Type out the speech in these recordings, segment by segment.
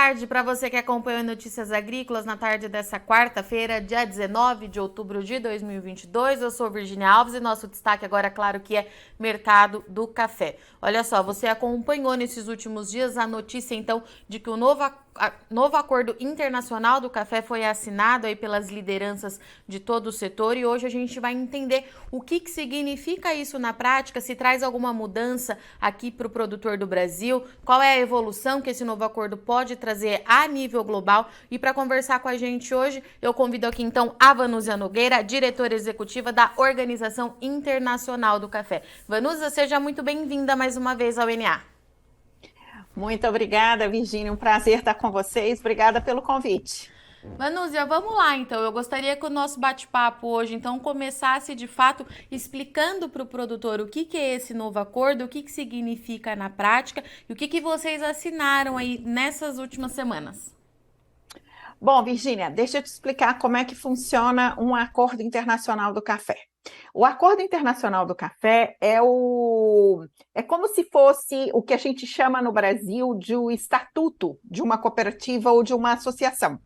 tarde para você que acompanhou Notícias Agrícolas na tarde dessa quarta-feira, dia 19 de outubro de 2022. Eu sou Virginia Alves e nosso destaque agora, claro, que é mercado do café. Olha só, você acompanhou nesses últimos dias a notícia, então, de que o novo acordo internacional do café foi assinado aí pelas lideranças de todo o setor e hoje a gente vai entender o que significa isso na prática, se traz alguma mudança aqui para o produtor do Brasil, qual é a evolução que esse novo acordo pode trazer a nível global. E para conversar com a gente hoje, eu convido aqui então a Vanúzia Nogueira, diretora executiva da Organização Internacional do Café. Vanúzia, seja muito bem-vinda mais uma vez ao NA. Muito obrigada, Virginia. Um prazer estar com vocês. Obrigada pelo convite. Vanúzia, vamos lá então. Eu gostaria que o nosso bate-papo hoje então começasse de fato explicando para o produtor o que é esse novo acordo, o que significa na prática e o que vocês assinaram aí nessas últimas semanas. Bom, Virginia, deixa eu te explicar como é que funciona um acordo internacional do café. O Acordo Internacional do Café é como se fosse o que a gente chama no Brasil de o estatuto de uma cooperativa ou de uma associação.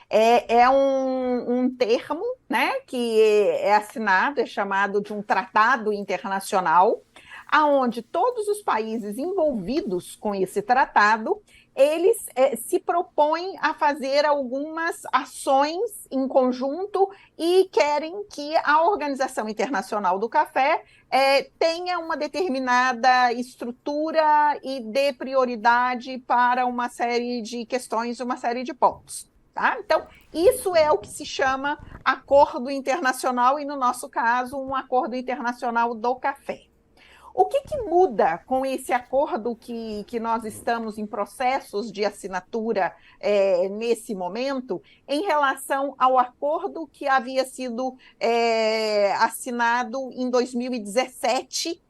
É um termo, né, que é assinado, é chamado de um tratado internacional, aonde todos os países envolvidos com esse tratado, eles se propõem a fazer algumas ações em conjunto e querem que a Organização Internacional do Café tenha uma determinada estrutura e dê prioridade para uma série de questões, uma série de pontos. Tá? Então, isso é o que se chama acordo internacional e, no nosso caso, um acordo internacional do café. O que muda com esse acordo que nós estamos em processos de assinatura nesse momento, em relação ao acordo que havia sido assinado em 2017,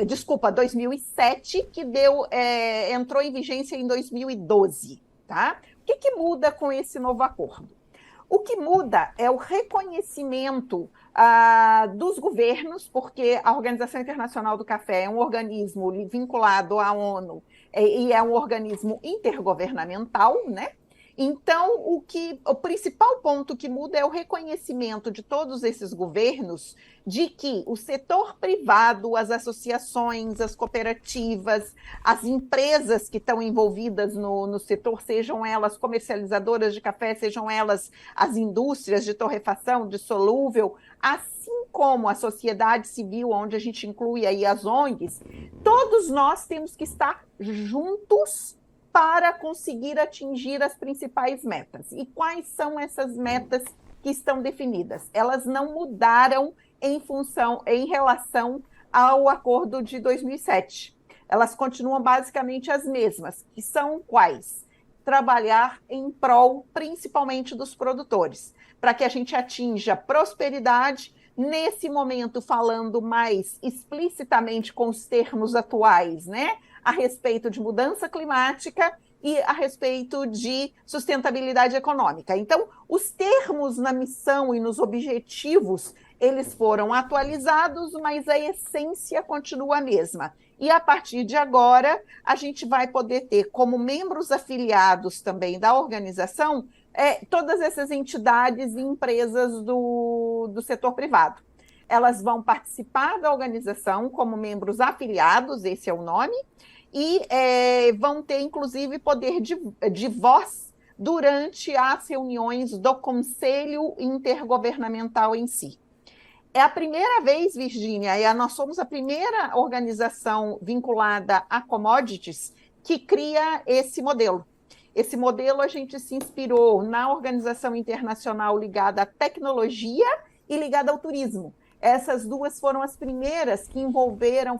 desculpa, 2007, que entrou em vigência em 2012, tá? O que muda com esse novo acordo? O que muda é o reconhecimento dos governos, porque a Organização Internacional do Café é um organismo vinculado à ONU e é um organismo intergovernamental, né? Então, o principal ponto que muda é o reconhecimento de todos esses governos de que o setor privado, as associações, as cooperativas, as empresas que estão envolvidas no setor, sejam elas comercializadoras de café, sejam elas as indústrias de torrefação, de solúvel, assim como a sociedade civil, onde a gente inclui aí as ONGs, todos nós temos que estar juntos para conseguir atingir as principais metas. E quais são essas metas que estão definidas? Elas não mudaram em relação ao acordo de 2007. Elas continuam basicamente as mesmas, que são quais? Trabalhar em prol, principalmente dos produtores, para que a gente atinja prosperidade, nesse momento falando mais explicitamente com os termos atuais, né? A respeito de mudança climática e a respeito de sustentabilidade econômica. Então, os termos na missão e nos objetivos, eles foram atualizados, mas a essência continua a mesma. E a partir de agora, a gente vai poder ter como membros afiliados também da organização todas essas entidades e empresas do setor privado. Elas vão participar da organização como membros afiliados, esse é o nome, e vão ter, inclusive, poder de voz durante as reuniões do Conselho Intergovernamental em si. É a primeira vez, Virginia, nós somos a primeira organização vinculada a commodities que cria esse modelo. Esse modelo a gente se inspirou na organização internacional ligada à tecnologia e ligada ao turismo. Essas duas foram as primeiras que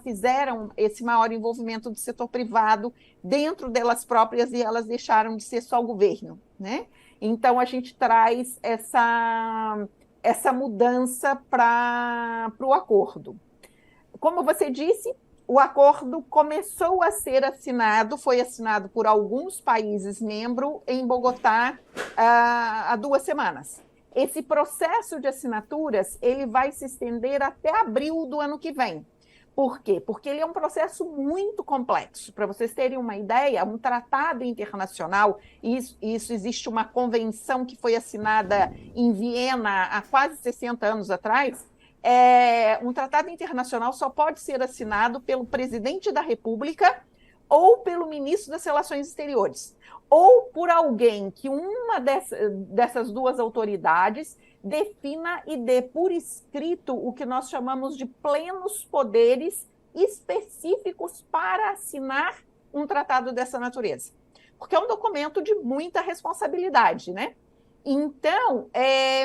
fizeram esse maior envolvimento do setor privado dentro delas próprias e elas deixaram de ser só o governo, né? Então, a gente traz essa mudança para o acordo. Como você disse, o acordo começou a ser assinado, foi assinado por alguns países membros em Bogotá há 2 semanas. Esse processo de assinaturas ele vai se estender até abril do ano que vem, Por quê? Porque ele é um processo muito complexo. Para vocês terem uma ideia, um tratado internacional, isso existe uma convenção que foi assinada em Viena há quase 60 anos atrás. Um tratado internacional só pode ser assinado pelo presidente da República ou pelo ministro das Relações Exteriores, ou por alguém que uma dessas duas autoridades defina e dê por escrito o que nós chamamos de plenos poderes específicos para assinar um tratado dessa natureza. Porque é um documento de muita responsabilidade, né? Então,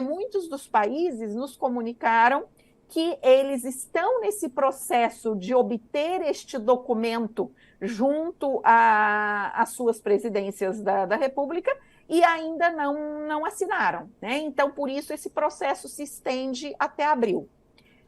muitos dos países nos comunicaram que eles estão nesse processo de obter este documento junto às suas presidências da República e ainda não assinaram, né? Então, por isso, esse processo se estende até abril.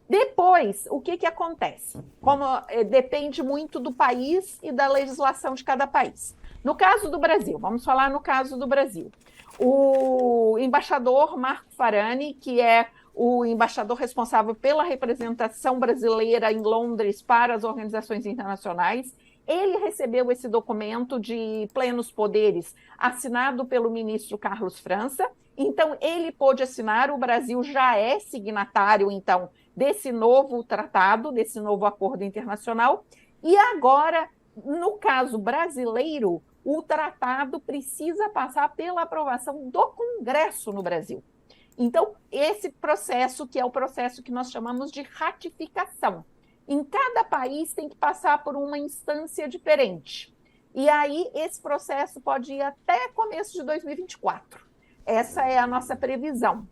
Depois, o que acontece? Como depende muito do país e da legislação de cada país. No caso do Brasil, vamos falar no caso do Brasil. O embaixador Marco Farani, que é o embaixador responsável pela representação brasileira em Londres para as organizações internacionais, ele recebeu esse documento de plenos poderes assinado pelo ministro Carlos França. Então, ele pôde assinar, o Brasil já é signatário, então, desse novo tratado, desse novo acordo internacional. E agora, no caso brasileiro, o tratado precisa passar pela aprovação do Congresso no Brasil. Então, esse processo, que é o processo que nós chamamos de ratificação. Em cada país tem que passar por uma instância diferente. E aí, esse processo pode ir até começo de 2024. Essa é a nossa previsão.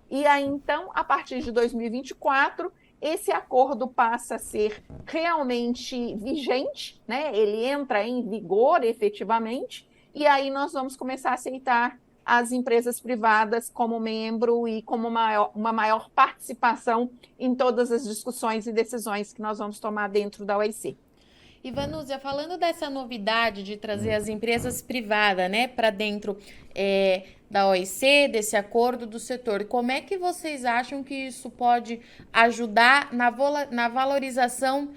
E aí, então, a partir de 2024, esse acordo passa a ser realmente vigente, né? Ele entra em vigor efetivamente, e aí nós vamos começar a aceitar as empresas privadas como membro e como uma maior participação em todas as discussões e decisões que nós vamos tomar dentro da OIC. E Vanúzia, falando dessa novidade de trazer as empresas privadas, né, para dentro da OIC, desse acordo do setor, como é que vocês acham que isso pode ajudar na valorização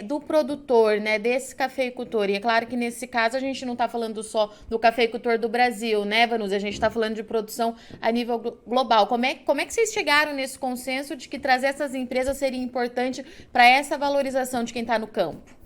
do produtor, né, desse cafeicultor? E é claro que nesse caso a gente não está falando só do cafeicultor do Brasil, né, Vanúzia? A gente está falando de produção a nível global. Como é que vocês chegaram nesse consenso de que trazer essas empresas seria importante para essa valorização de quem está no campo?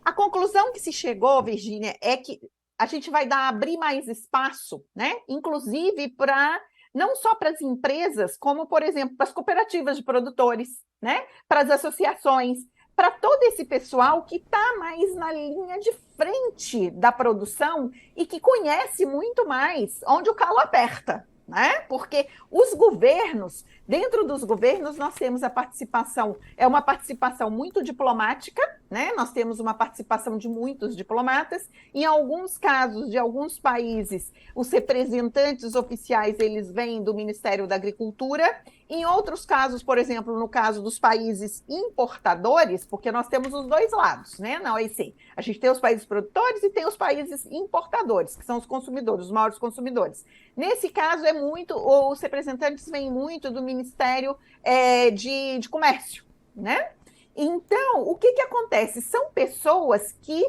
A conclusão que se chegou, Virgínia, é que a gente vai abrir mais espaço, né? Inclusive para não só para as empresas, como, por exemplo, para as cooperativas de produtores, né? Para as associações, para todo esse pessoal que está mais na linha de frente da produção e que conhece muito mais onde o calo aperta, né? Porque os governos, dentro dos governos, nós temos a participação, é uma participação muito diplomática, né? Nós temos uma participação de muitos diplomatas. Em alguns casos, de alguns países, os representantes oficiais, eles vêm do Ministério da Agricultura. Em outros casos, por exemplo, no caso dos países importadores, porque nós temos os dois lados, né, na OIC. A gente tem os países produtores e tem os países importadores, que são os consumidores, os maiores consumidores. Nesse caso, os representantes vêm muito do Ministério de Comércio, né? Então, o que acontece? São pessoas que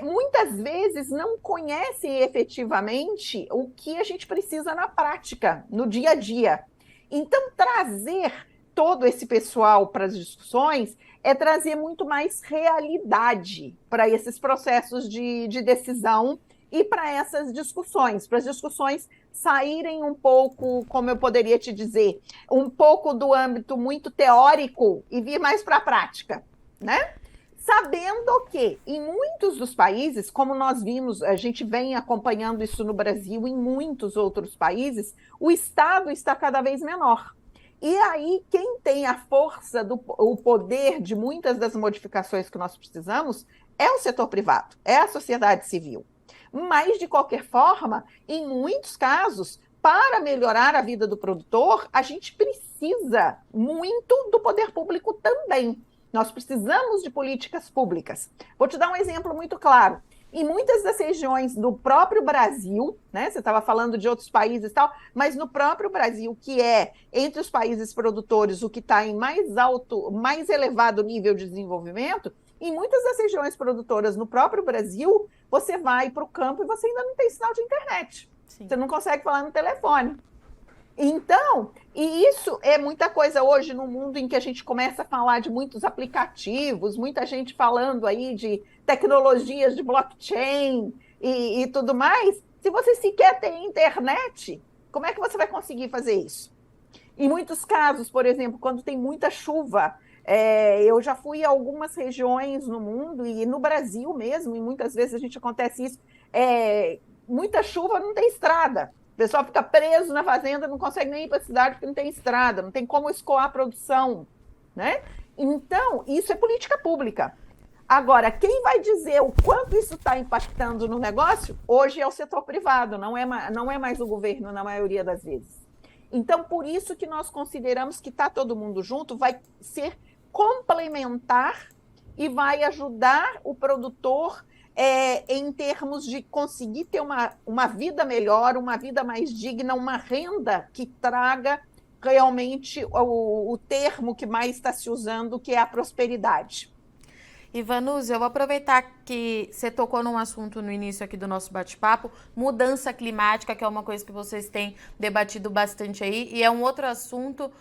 muitas vezes não conhecem efetivamente o que a gente precisa na prática, no dia a dia. Então, trazer todo esse pessoal para as discussões é trazer muito mais realidade para esses processos de decisão e para essas discussões, para as discussões saírem um pouco, como eu poderia te dizer, um pouco do âmbito muito teórico e vir mais para a prática, né? Sabendo que em muitos dos países, como nós vimos, a gente vem acompanhando isso no Brasil, em muitos outros países, o Estado está cada vez menor. E aí, quem tem a força, o poder de muitas das modificações que nós precisamos é o setor privado, é a sociedade civil. Mas, de qualquer forma, em muitos casos, para melhorar a vida do produtor, a gente precisa muito do poder público também. Nós precisamos de políticas públicas. Vou te dar um exemplo muito claro. Em muitas das regiões do próprio Brasil, né? Você estava falando de outros países e tal, mas no próprio Brasil, que é entre os países produtores o que está em mais alto, mais elevado nível de desenvolvimento, em muitas das regiões produtoras no próprio Brasil, você vai para o campo e você ainda não tem sinal de internet. Sim. Você não consegue falar no telefone. Então, e isso é muita coisa hoje no mundo em que a gente começa a falar de muitos aplicativos, muita gente falando aí de tecnologias de blockchain e tudo mais. Se você sequer tem internet, como é que você vai conseguir fazer isso? Em muitos casos, por exemplo, quando tem muita chuva, eu já fui a algumas regiões no mundo e no Brasil mesmo, e muitas vezes a gente acontece isso, muita chuva não tem estrada. O pessoal fica preso na fazenda, não consegue nem ir para a cidade porque não tem estrada, não tem como escoar a produção, né? Então, isso é política pública. Agora, quem vai dizer o quanto isso está impactando no negócio, hoje é o setor privado, não é mais o governo na maioria das vezes. Então, por isso que nós consideramos que está todo mundo junto, vai ser complementar e vai ajudar o produtor em termos de conseguir ter uma vida melhor, uma vida mais digna, uma renda que traga realmente o termo que mais está se usando, que é a prosperidade. Ivanuse, eu vou aproveitar que você tocou num assunto no início aqui do nosso bate-papo, mudança climática, que é uma coisa que vocês têm debatido bastante aí, e é um outro assunto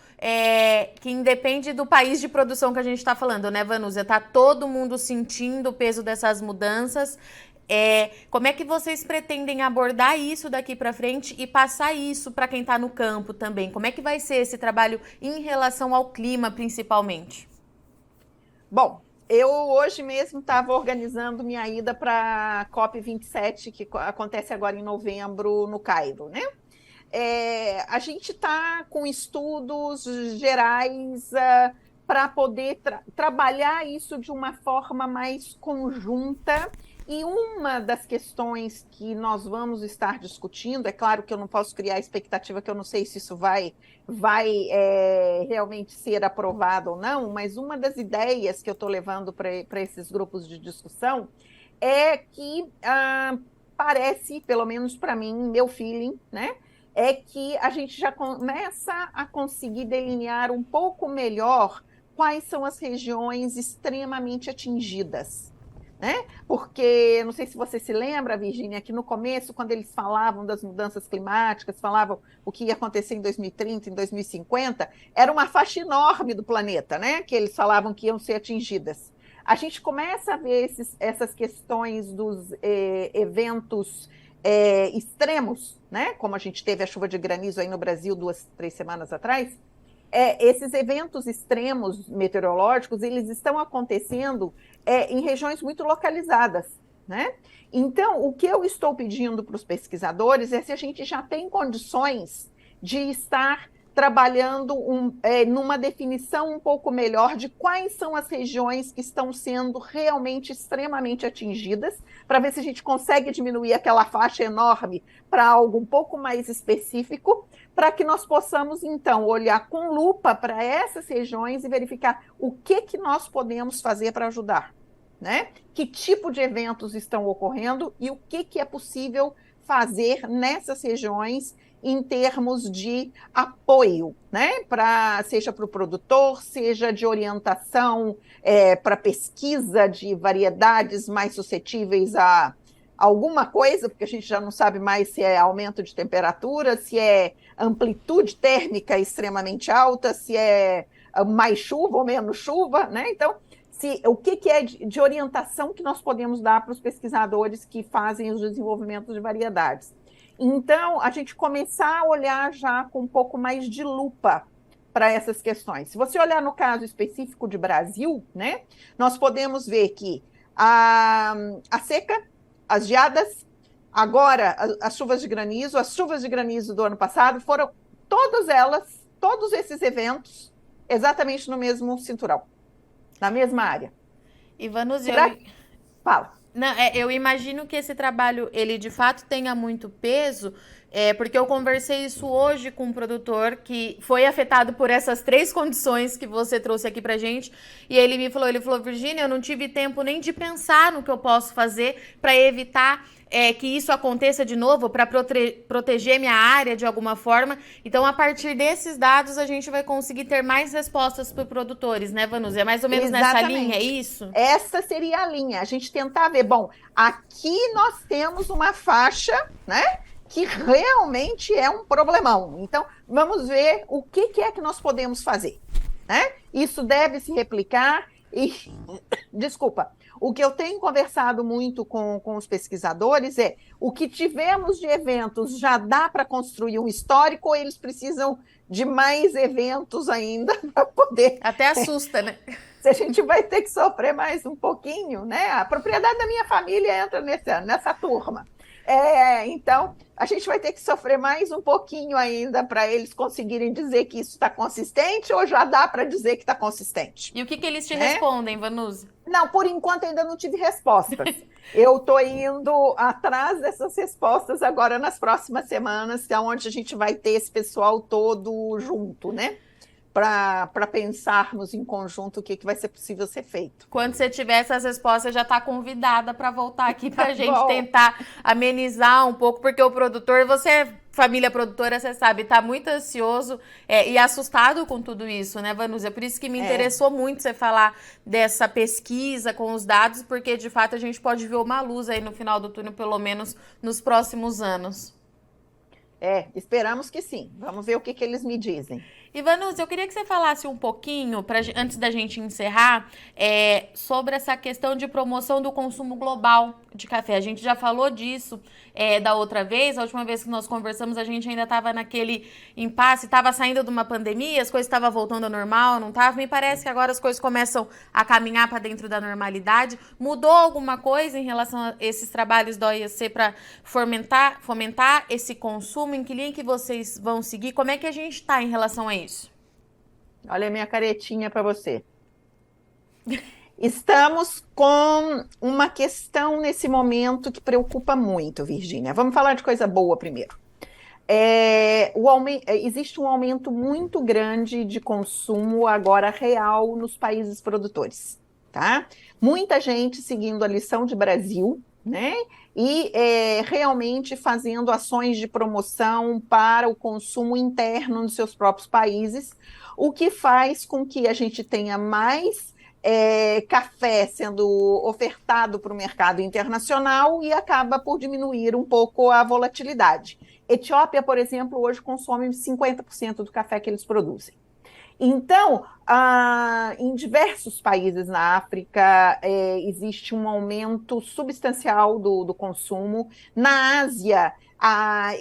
que independe do país de produção que a gente está falando, né, Vanusa? Tá todo mundo sentindo o peso dessas mudanças. Como é que vocês pretendem abordar isso daqui para frente e passar isso para quem está no campo também? Como é que vai ser esse trabalho em relação ao clima, principalmente? Bom, eu hoje mesmo estava organizando minha ida para a COP27, que acontece agora em novembro no Cairo, né? A gente está com estudos gerais para poder trabalhar isso de uma forma mais conjunta. E uma das questões que nós vamos estar discutindo, é claro que eu não posso criar expectativa, que eu não sei se isso vai realmente ser aprovado ou não, mas uma das ideias que eu estou levando para esses grupos de discussão é que parece, pelo menos para mim, meu feeling, né? É que a gente já começa a conseguir delinear um pouco melhor quais são as regiões extremamente atingidas, né? Porque, não sei se você se lembra, Virgínia, que no começo, quando eles falavam das mudanças climáticas, falavam o que ia acontecer em 2030, em 2050, era uma faixa enorme do planeta, né? Que eles falavam que iam ser atingidas. A gente começa a ver essas questões dos eventos extremos, né? Como a gente teve a chuva de granizo aí no Brasil 2, 3 semanas atrás. Esses eventos extremos meteorológicos, eles estão acontecendo em regiões muito localizadas, né? Então, o que eu estou pedindo para os pesquisadores é se a gente já tem condições de estar trabalhando numa definição um pouco melhor de quais são as regiões que estão sendo realmente extremamente atingidas, para ver se a gente consegue diminuir aquela faixa enorme para algo um pouco mais específico, para que nós possamos, então, olhar com lupa para essas regiões e verificar o que nós podemos fazer para ajudar, né? Que tipo de eventos estão ocorrendo e o que é possível fazer nessas regiões em termos de apoio, né? Seja para o produtor, seja de orientação para pesquisa de variedades mais suscetíveis a alguma coisa, porque a gente já não sabe mais se é aumento de temperatura, se é amplitude térmica extremamente alta, se é mais chuva ou menos chuva, né? Então, o que é de orientação que nós podemos dar para os pesquisadores que fazem os desenvolvimentos de variedades. Então, a gente começar a olhar já com um pouco mais de lupa para essas questões. Se você olhar no caso específico de Brasil, né, nós podemos ver que a seca, as geadas, agora as chuvas de granizo do ano passado foram todos esses eventos, exatamente no mesmo cinturão, na mesma área. Ivanuse, Fala. Não, eu imagino que esse trabalho, ele de fato tenha muito peso, porque eu conversei isso hoje com um produtor que foi afetado por essas três condições que você trouxe aqui pra gente, e ele falou, Virgínia, eu não tive tempo nem de pensar no que eu posso fazer para evitar que isso aconteça de novo, para proteger minha área de alguma forma. Então, a partir desses dados, a gente vai conseguir ter mais respostas para os produtores, né, Vanusa? É mais ou menos nessa linha, é Exatamente. isso? Essa seria a linha. A gente tentar ver, bom, aqui nós temos uma faixa, né, que realmente é um problemão. Então, vamos ver o que é que nós podemos fazer, né? Isso deve se replicar e, desculpa, o que eu tenho conversado muito com os pesquisadores é o que tivemos de eventos já dá para construir um histórico ou eles precisam de mais eventos ainda para poder. Até assusta, né? Se a gente vai ter que sofrer mais um pouquinho, né? A propriedade da minha família entra nessa turma. Então, a gente vai ter que sofrer mais um pouquinho ainda para eles conseguirem dizer que isso está consistente ou já dá para dizer que está consistente. E o que eles te Né? respondem, Vanusa? Não, por enquanto ainda não tive respostas. Eu estou indo atrás dessas respostas agora nas próximas semanas, que é onde a gente vai ter esse pessoal todo junto, né? Para pensarmos em conjunto o que vai ser possível ser feito. Quando você tiver essas respostas, já está convidada para voltar aqui para a gente Bom. tentar amenizar um pouco, porque o produtor, você, família produtora, você sabe, está muito ansioso e assustado com tudo isso, né, Vanusa? Por isso que me interessou muito você falar dessa pesquisa com os dados, porque de fato a gente pode ver uma luz aí no final do túnel, pelo menos nos próximos anos. Esperamos que sim. Vamos ver o que eles me dizem. E, Vanusa, eu queria que você falasse um pouquinho, antes da gente encerrar, sobre essa questão de promoção do consumo global de café. A gente já falou disso da outra vez. A última vez que nós conversamos, a gente ainda estava naquele impasse, estava saindo de uma pandemia, as coisas estavam voltando ao normal, não estava? Me parece que agora as coisas começam a caminhar para dentro da normalidade. Mudou alguma coisa em relação a esses trabalhos da OIEC para fomentar esse consumo? Em que linha que vocês vão seguir? Como é que a gente está em relação a isso? Olha a minha caretinha para você. Estamos com uma questão nesse momento que preocupa muito, Virgínia. Vamos falar de coisa boa primeiro. Existe um aumento muito grande de consumo agora real nos países produtores, tá? Muita gente seguindo a lição de Brasil, né? E realmente fazendo ações de promoção para o consumo interno nos seus próprios países, o que faz com que a gente tenha mais café sendo ofertado para o mercado internacional e acaba por diminuir um pouco a volatilidade. Etiópia, por exemplo, hoje consome 50% do café que eles produzem. Então, em diversos países na África, existe um aumento substancial do consumo. Na Ásia,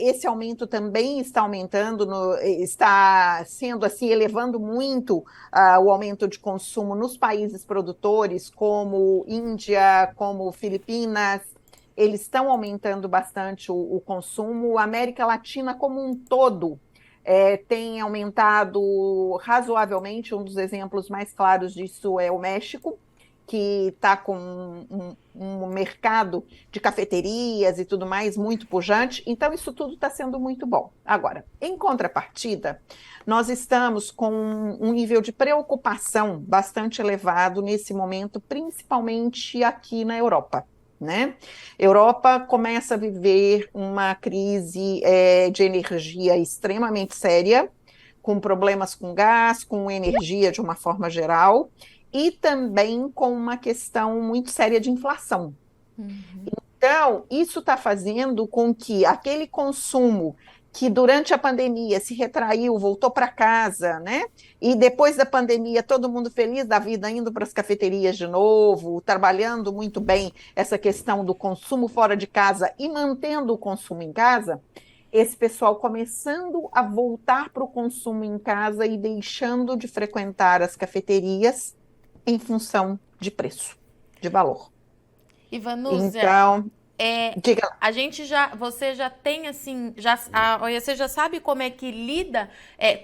esse aumento também está aumentando, está sendo assim, elevando muito o aumento de consumo nos países produtores, como Índia, como Filipinas. Eles estão aumentando bastante o consumo. A América Latina como um todo tem aumentado razoavelmente. Um dos exemplos mais claros disso é o México, que está com um mercado de cafeterias e tudo mais muito pujante. Então, isso tudo está sendo muito bom. Agora, em contrapartida, nós estamos com um nível de preocupação bastante elevado nesse momento, principalmente aqui na Europa. Né? Europa começa a viver uma crise de energia extremamente séria, com problemas com gás, com energia de uma forma geral, e também com uma questão muito séria de inflação. Então, isso está fazendo com que aquele consumo que durante a pandemia se retraiu, voltou para casa, né? E depois da pandemia, todo mundo feliz da vida, indo para as cafeterias de novo, trabalhando muito bem essa questão do consumo fora de casa e mantendo o consumo em casa, esse pessoal começando a voltar para o consumo em casa e deixando de frequentar as cafeterias em função de preço, de valor. Vanusa, Então, Diga lá. Você já tem assim, a OIC já sabe como é que lida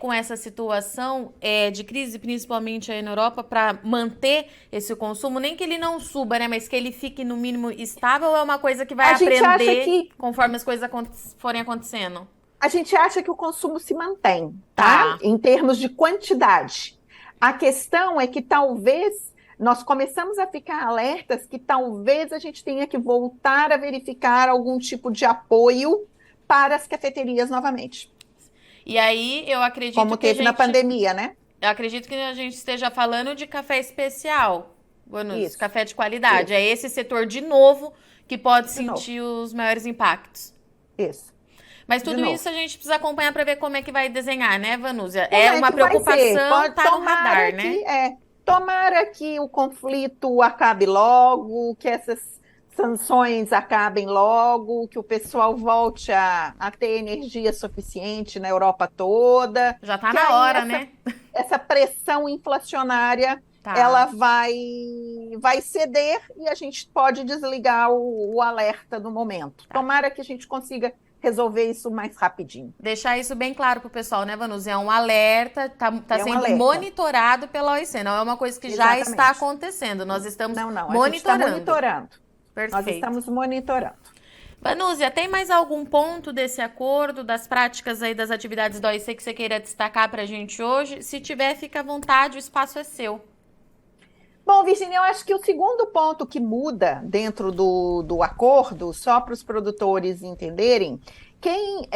com essa situação de crise, principalmente aí na Europa, para manter esse consumo, nem que ele não suba, né, mas que ele fique no mínimo estável, ou é uma coisa que vai A gente acha aprender que conforme as coisas forem acontecendo? A gente acha que o consumo se mantém, tá? Tá. Em termos de quantidade. A questão é que talvez nós começamos a ficar alertas que talvez a gente tenha que voltar a verificar algum tipo de apoio para as cafeterias novamente, E aí eu acredito como que a teve na gente, pandemia, né? eu acredito que a gente esteja falando de café especial, Vanus, Isso, café de qualidade. isso, É esse setor de novo que pode de novo, sentir os maiores impactos. isso, Mas de tudo novo. isso a gente precisa acompanhar para ver como é que vai desenhar, né, Vanúzia? Como É é uma que vai ser? preocupação, tá no radar, né? Tomara que o conflito acabe logo, que essas sanções acabem logo, que o pessoal volte a ter energia suficiente na Europa toda, Já tá que na aí hora, né? essa pressão inflacionária ela Tá. vai ceder e a gente pode desligar o alerta no momento. Tá. Tomara que a gente consiga resolver isso mais rapidinho. Deixar isso bem claro pro pessoal, né, Vanúzia? É um alerta, tá É um sendo alerta. monitorado pela OIC, não é uma coisa que já está Exatamente. acontecendo. Nós estamos Não, a gente está monitorando. monitorando. Nós Perfeito. estamos monitorando. Vanúzia, tem mais algum ponto desse acordo, das práticas aí das atividades da OIC que você queira destacar pra gente hoje? Se tiver, fica à vontade, o espaço é seu. Bom, Virginia, eu acho que o segundo ponto que muda dentro do acordo, só para os produtores entenderem, quem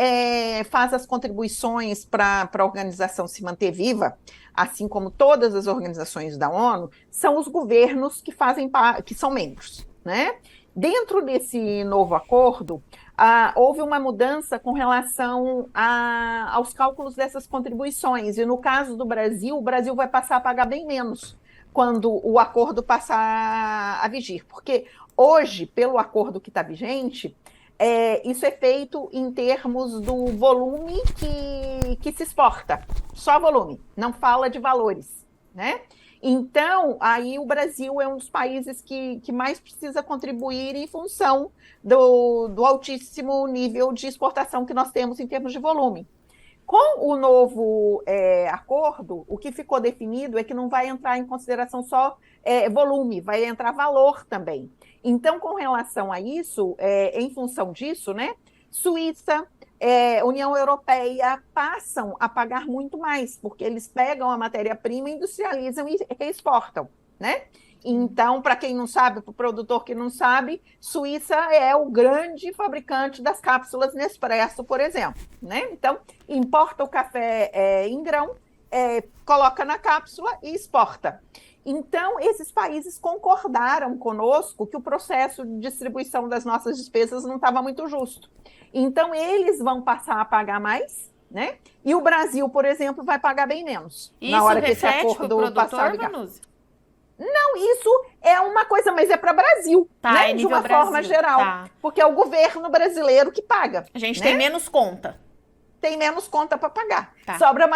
faz as contribuições para a organização se manter viva, assim como todas as organizações da ONU, são os governos que que são membros, né? Dentro desse novo acordo, houve uma mudança com relação aos cálculos dessas contribuições, e no caso do Brasil, o Brasil vai passar a pagar bem menos quando o acordo passar a vigir. Porque hoje, pelo acordo que está vigente, isso é feito em termos do volume que se exporta. Só volume, não fala de valores, né? Então, aí o Brasil é um dos países que mais precisa contribuir em função do altíssimo nível de exportação que nós temos em termos de volume. Com o novo acordo, o que ficou definido é que não vai entrar em consideração só volume, vai entrar valor também. Então, com relação a isso, em função disso, né, Suíça, União Europeia passam a pagar muito mais, porque eles pegam a matéria-prima, industrializam e exportam, né? Então, para quem não sabe, para o produtor que não sabe, Suíça é o grande fabricante das cápsulas Nespresso, por exemplo, né? Então, importa o café em grão, coloca na cápsula e exporta. Então, esses países concordaram conosco que o processo de distribuição das nossas despesas não estava muito justo. Então, eles vão passar a pagar mais, né? E o Brasil, por exemplo, vai pagar bem menos na hora que esse acordo passar a vigar. Não, isso é uma coisa, mas é para o Brasil, tá, né? De uma forma geral, tá. Porque é o governo brasileiro que paga. A gente, né? tem menos conta. Tem menos conta para pagar. Tá. Sobra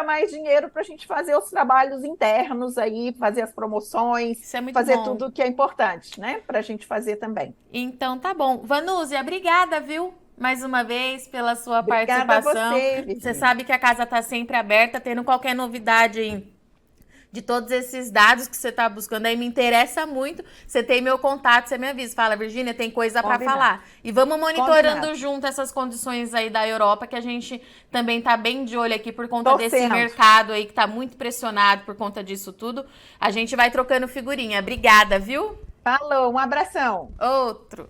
mais dinheiro para a gente fazer os trabalhos internos aí, fazer as promoções, isso é muito fazer bom. tudo que é importante, né? Para a gente fazer também. Então tá bom. Vanúzia, obrigada, viu? Mais uma vez pela sua Obrigada participação. A você, Virginia. Você sabe que a casa está sempre aberta, tendo qualquer novidade aí de todos esses dados que você está buscando aí, me interessa muito. Você tem meu contato, você me avisa. Fala, Virgínia, tem coisa para falar. E vamos monitorando junto essas condições aí da Europa, que a gente também tá bem de olho aqui por conta desse mercado aí que tá muito pressionado por conta disso tudo. A gente vai trocando figurinha. Obrigada, viu? Falou, um abração. Outro.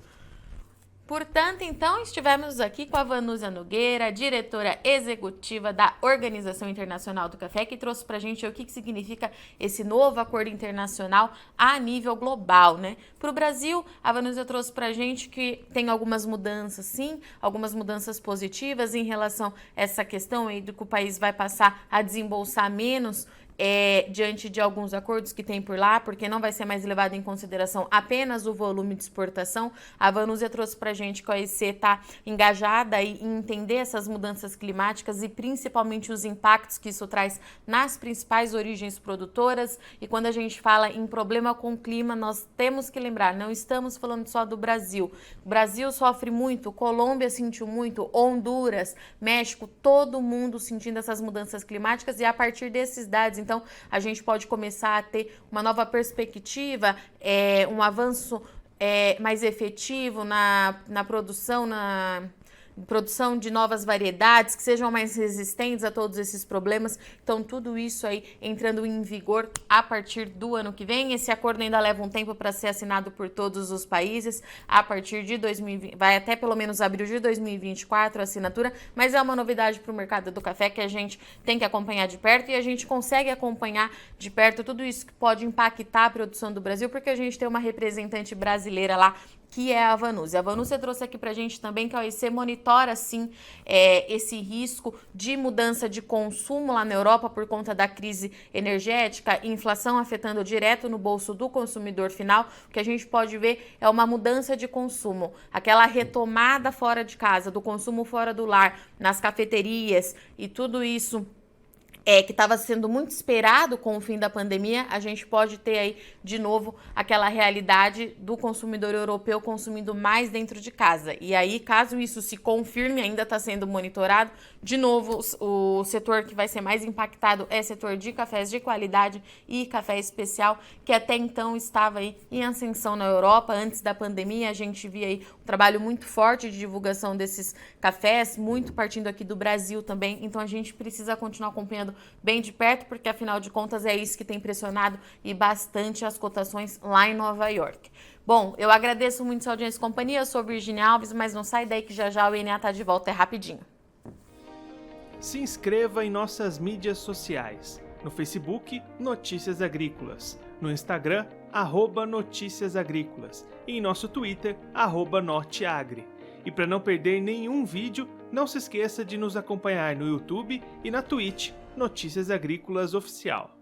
Portanto, então, estivemos aqui com a Vanúzia Nogueira, diretora executiva da Organização Internacional do Café, que trouxe pra gente o que significa esse novo acordo internacional a nível global, né? Para o Brasil, a Vanúzia trouxe pra gente que tem algumas mudanças, sim, algumas mudanças positivas em relação a essa questão aí do que o país vai passar a desembolsar menos diante de alguns acordos que tem por lá, porque não vai ser mais levado em consideração apenas o volume de exportação. A Vanusia trouxe pra gente que a OEC está engajada em entender essas mudanças climáticas e principalmente os impactos que isso traz nas principais origens produtoras. E quando a gente fala em problema com o clima, nós temos que lembrar, não estamos falando só do Brasil. O Brasil sofre muito, Colômbia sentiu muito, Honduras, México, todo mundo sentindo essas mudanças climáticas, e a partir desses dados, então, a gente pode começar a ter uma nova perspectiva, um avanço mais efetivo na produção de novas variedades que sejam mais resistentes a todos esses problemas. Então, tudo isso aí entrando em vigor a partir do ano que vem. Esse acordo ainda leva um tempo para ser assinado por todos os países, a partir de 2020, vai até pelo menos abril de 2024 a assinatura, mas é uma novidade para o mercado do café que a gente tem que acompanhar de perto, e a gente consegue acompanhar de perto tudo isso que pode impactar a produção do Brasil, porque a gente tem uma representante brasileira lá, que é a Vanusia. A Vanusia trouxe aqui pra gente também que a OEC monitora, sim, esse risco de mudança de consumo lá na Europa por conta da crise energética, inflação afetando direto no bolso do consumidor final. O que a gente pode ver é uma mudança de consumo, aquela retomada fora de casa, do consumo fora do lar, nas cafeterias e tudo isso que estava sendo muito esperado com o fim da pandemia. A gente pode ter aí, de novo, aquela realidade do consumidor europeu consumindo mais dentro de casa. E aí, caso isso se confirme, ainda está sendo monitorado, de novo, o setor que vai ser mais impactado é o setor de cafés de qualidade e café especial, que até então estava aí em ascensão na Europa. Antes da pandemia, a gente via aí um trabalho muito forte de divulgação desses cafés, muito partindo aqui do Brasil também. Então, a gente precisa continuar acompanhando bem de perto, porque afinal de contas é isso que tem pressionado e bastante as cotações lá em Nova York. Bom, eu agradeço muito sua audiência e companhia, eu sou Virginia Alves, mas não sai daí que já já o INA tá de volta, é rapidinho. Se inscreva em nossas mídias sociais. No Facebook, Notícias Agrícolas. No Instagram, @Notícias Agrícolas. E em nosso Twitter, @Norteagri. E para não perder nenhum vídeo, não se esqueça de nos acompanhar no YouTube e na Twitch, Notícias Agrícolas Oficial.